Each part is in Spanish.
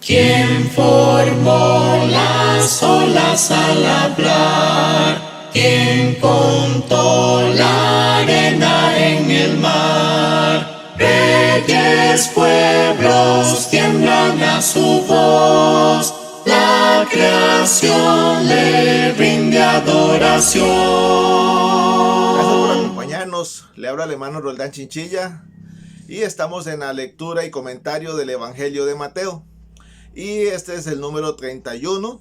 ¿Quién formó las olas al hablar? ¿Quién contó la arena en el mar? Reyes, pueblos tiemblan a su voz, la creación le rinde adoración. Gracias por acompañarnos. Le habla el hermano Roldán Chinchilla y estamos en la lectura y comentario del Evangelio de Mateo. Y este es el número 31.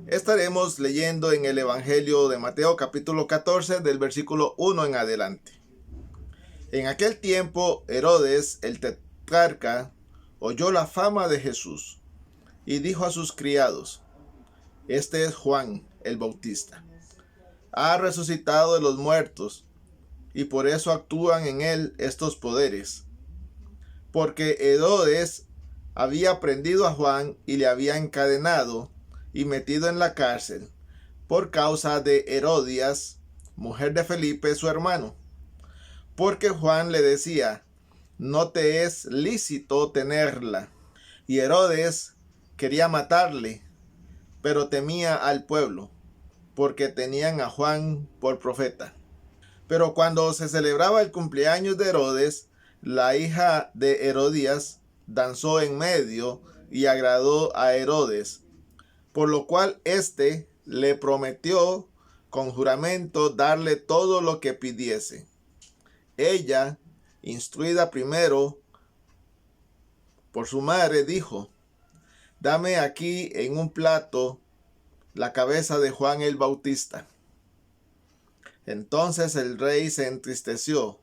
Estaremos leyendo en el Evangelio de Mateo capítulo 14 del versículo 1 en adelante. En aquel tiempo Herodes el tetrarca oyó la fama de Jesús y dijo a sus criados: Este es Juan el Bautista. Ha resucitado de los muertos y por eso actúan en él estos poderes. Porque Herodes había prendido a Juan y le había encadenado y metido en la cárcel por causa de Herodías, mujer de Felipe, su hermano. Porque Juan le decía: no te es lícito tenerla. Y Herodes quería matarle, pero temía al pueblo, porque tenían a Juan por profeta. Pero cuando se celebraba el cumpleaños de Herodes, la hija de Herodías danzó en medio y agradó a Herodes, por lo cual éste le prometió con juramento darle todo lo que pidiese. Ella, instruida primero por su madre, dijo: dame aquí en un plato la cabeza de Juan el Bautista. Entonces el rey se entristeció,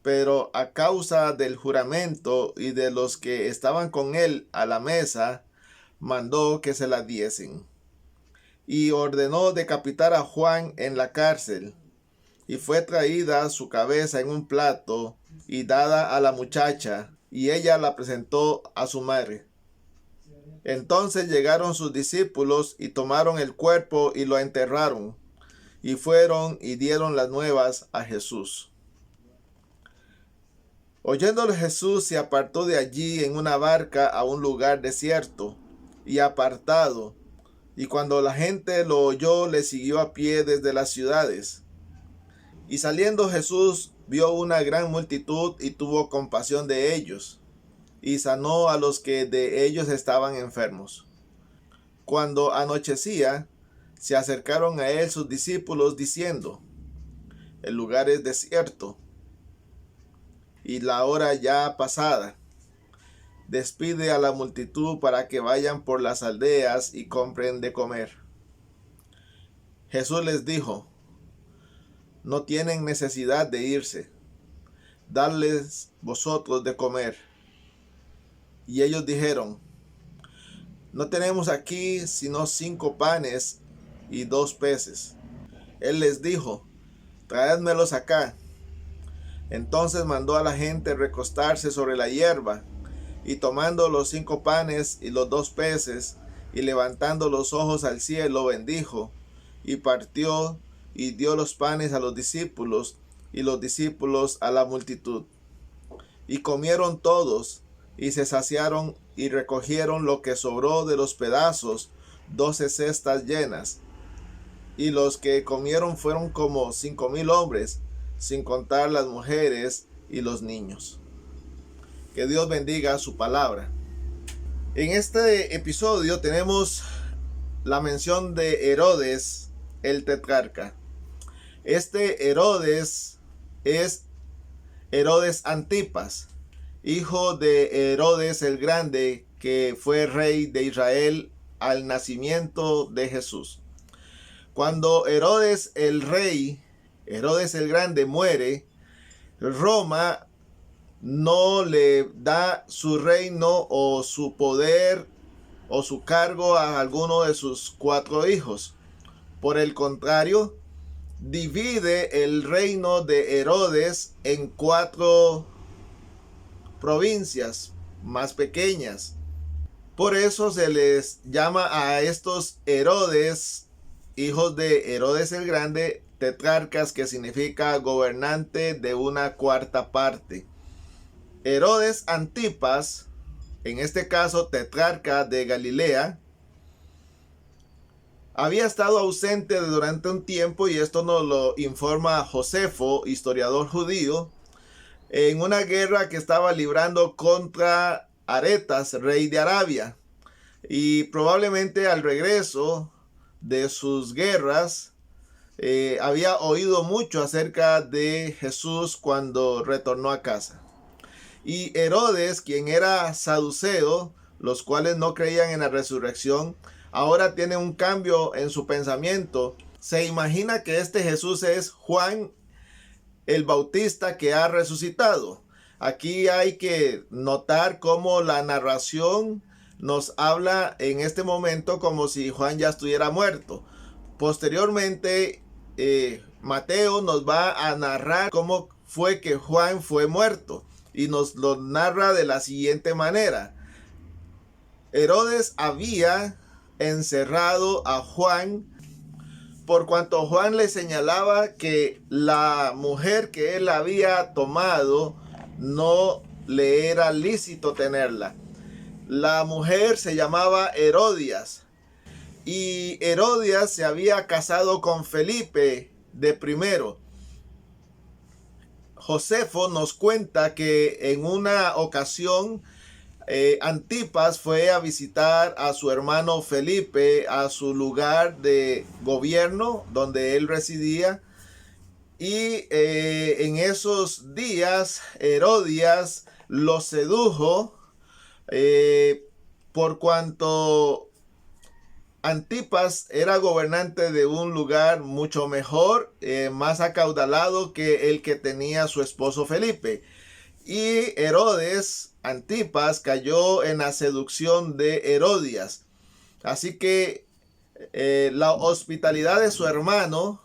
pero a causa del juramento y de los que estaban con él a la mesa, mandó que se la diesen. Y ordenó decapitar a Juan en la cárcel. Y fue traída su cabeza en un plato y dada a la muchacha, y ella la presentó a su madre. Entonces llegaron sus discípulos y tomaron el cuerpo y lo enterraron, y fueron y dieron las nuevas a Jesús. Oyéndolo Jesús se apartó de allí en una barca a un lugar desierto y apartado, y cuando la gente lo oyó, le siguió a pie desde las ciudades. Y saliendo Jesús vio una gran multitud y tuvo compasión de ellos, y sanó a los que de ellos estaban enfermos. Cuando anochecía, se acercaron a él sus discípulos diciendo: el lugar es desierto y la hora ya pasada. Despide a la multitud para que vayan por las aldeas y compren de comer. Jesús les dijo: no tienen necesidad de irse, dadles vosotros de comer. Y ellos dijeron: no tenemos aquí sino 5 panes y 2 peces. Él les dijo: traédmelos acá. Entonces mandó a la gente recostarse sobre la hierba, y tomando los 5 panes y los 2 peces, y levantando los ojos al cielo, bendijo, y partió, y dio los panes a los discípulos, y los discípulos a la multitud. Y comieron todos, y se saciaron, y recogieron lo que sobró de los pedazos, 12 cestas llenas. Y los que comieron fueron como 5,000 hombres, sin contar las mujeres y los niños. Que Dios bendiga su palabra. En este episodio tenemos la mención de Herodes el tetrarca. Este Herodes es Herodes Antipas, hijo de Herodes el Grande, que fue rey de Israel al nacimiento de Jesús. Cuando Herodes el rey, Herodes el Grande, muere, Roma no le da su reino o su poder o su cargo a alguno de sus 4 hijos. Por el contrario, divide el reino de Herodes en 4 provincias más pequeñas. Por eso se les llama a estos Herodes, hijos de Herodes el Grande, tetrarcas, que significa gobernante de una 4ª parte. Herodes Antipas en este caso tetrarca de Galilea, había estado ausente durante un tiempo, y esto nos lo informa Josefo, historiador judío, en una guerra que estaba librando contra Aretas, rey de Arabia. Y probablemente al regreso de sus guerras, había oído mucho acerca de Jesús cuando retornó a casa. Y Herodes, quien era saduceo, los cuales no creían en la resurrección, ahora tiene un cambio en su pensamiento. Se imagina que este Jesús es Juan el Bautista que ha resucitado. Aquí hay que notar cómo la narración nos habla en este momento como si Juan ya estuviera muerto. Posteriormente, Mateo nos va a narrar cómo fue que Juan fue muerto, y nos lo narra de la siguiente manera. Herodes había encerrado a Juan por cuanto Juan le señalaba que la mujer que él había tomado no le era lícito tenerla. La mujer se llamaba Herodias, y Herodias se había casado con Felipe de primero. Josefo nos cuenta que en una ocasión Antipas fue a visitar a su hermano Felipe a su lugar de gobierno donde él residía, y en esos días Herodias lo sedujo por cuanto Antipas era gobernante de un lugar mucho mejor, más acaudalado que el que tenía su esposo Felipe. Y Herodes, Antipas, cayó en la seducción de Herodias. Así que la hospitalidad de su hermano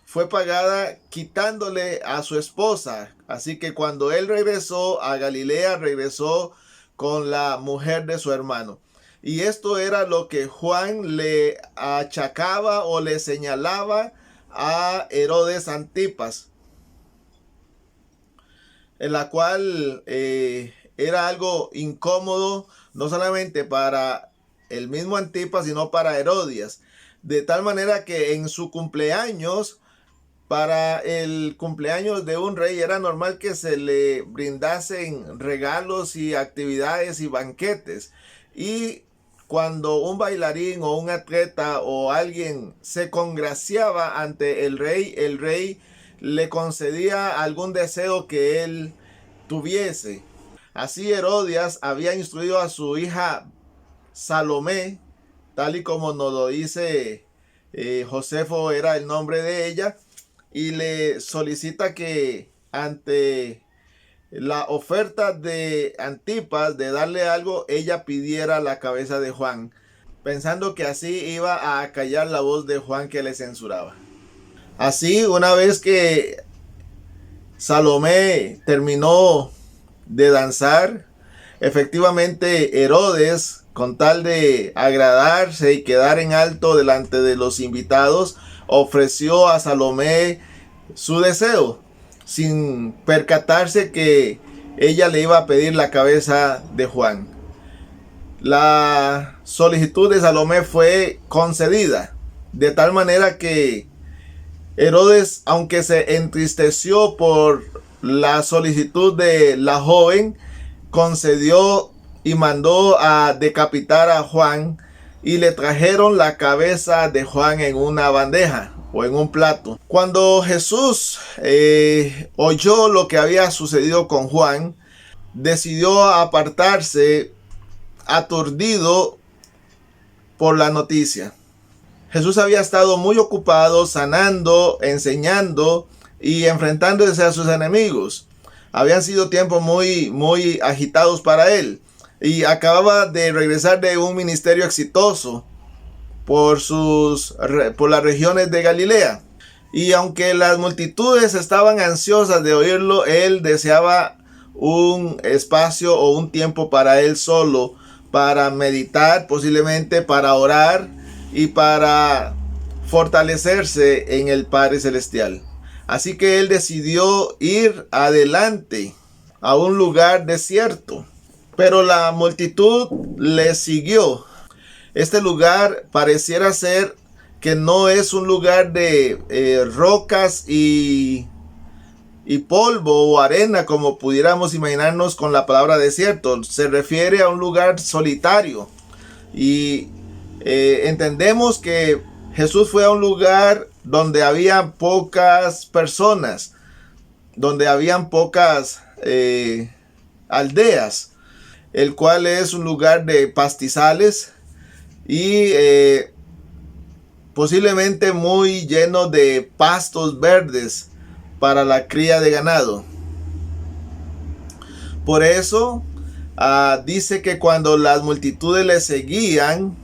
fue pagada quitándole a su esposa. Así que cuando él regresó a Galilea, regresó con la mujer de su hermano. Y esto era lo que Juan le achacaba o le señalaba a Herodes Antipas, en la cual era algo incómodo, no solamente para el mismo Antipas, sino para Herodias. De tal manera que en su cumpleaños, para el cumpleaños de un rey, era normal que se le brindasen regalos y actividades y banquetes. Y cuando un bailarín o un atleta o alguien se congraciaba ante el rey le concedía algún deseo que él tuviese. Así Herodias había instruido a su hija Salomé, tal y como nos lo dice Josefo, era el nombre de ella, y le solicita que ante la oferta de Antipas de darle algo, ella pidiera la cabeza de Juan, pensando que así iba a acallar la voz de Juan que le censuraba. Así, una vez que Salomé terminó de danzar, efectivamente Herodes, con tal de agradarse y quedar en alto delante de los invitados, ofreció a Salomé su deseo, sin percatarse que ella le iba a pedir la cabeza de Juan. La solicitud de Salomé fue concedida, de tal manera que Herodes, aunque se entristeció por la solicitud de la joven, concedió y mandó a decapitar a Juan, y le trajeron la cabeza de Juan en una bandeja o en un plato. Cuando Jesús oyó lo que había sucedido con Juan, decidió apartarse aturdido por la noticia. Jesús había estado muy ocupado sanando, enseñando y enfrentándose a sus enemigos. Habían sido tiempos muy agitados para él, y acababa de regresar de un ministerio exitoso por las regiones de Galilea. Y aunque las multitudes estaban ansiosas de oírlo, él deseaba un espacio o un tiempo para él solo, para meditar, posiblemente para orar y para fortalecerse en el Padre Celestial. Así que él decidió ir adelante a un lugar desierto. pero la multitud le siguió. Este lugar pareciera ser que no es un lugar de rocas y polvo o arena como pudiéramos imaginarnos con la palabra desierto. Se refiere a un lugar solitario. Y entendemos que Jesús fue a un lugar donde había pocas personas, donde habían pocas aldeas, el cual es un lugar de pastizales y posiblemente muy lleno de pastos verdes para la cría de ganado. Por eso dice que cuando las multitudes le seguían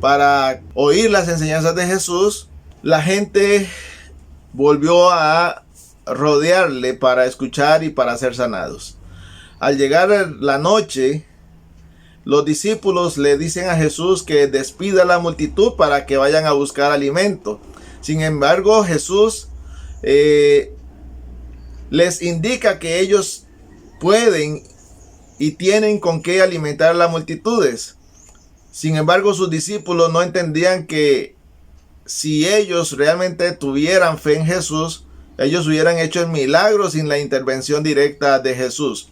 para oír las enseñanzas de Jesús, la gente volvió a rodearle para escuchar y para ser sanados. Al llegar la noche, los discípulos le dicen a Jesús que despida a la multitud para que vayan a buscar alimento. Sin embargo, Jesús les indica que ellos pueden y tienen con qué alimentar a las multitudes. Sin embargo, sus discípulos no entendían que si ellos realmente tuvieran fe en Jesús, ellos hubieran hecho el milagro sin la intervención directa de Jesús.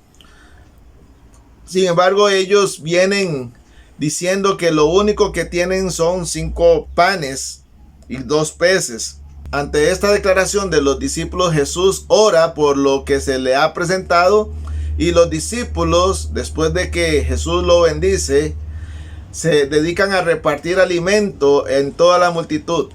Sin embargo, ellos vienen diciendo que lo único que tienen son 5 panes y 2 peces. Ante esta declaración de los discípulos, Jesús ora por lo que se le ha presentado, y los discípulos, después de que Jesús lo bendice, se dedican a repartir alimento en toda la multitud.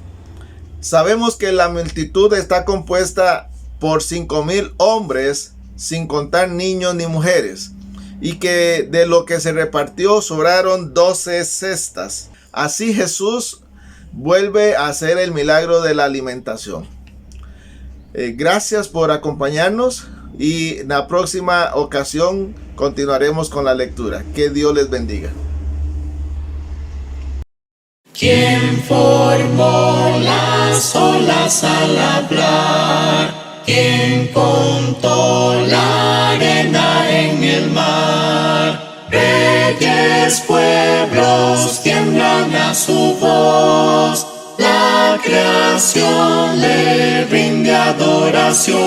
Sabemos que la multitud está compuesta por 5,000 hombres, sin contar niños ni mujeres, y que de lo que se repartió sobraron 12 cestas. Así Jesús vuelve a hacer el milagro de la alimentación. Gracias por acompañarnos, y en la próxima ocasión continuaremos con la lectura. Que Dios les bendiga. ¿Quién formó las olas al hablar? ¿Quién contó la arena en el mar? Reyes, pueblos tiemblan a su voz, la creación le rinde adoración.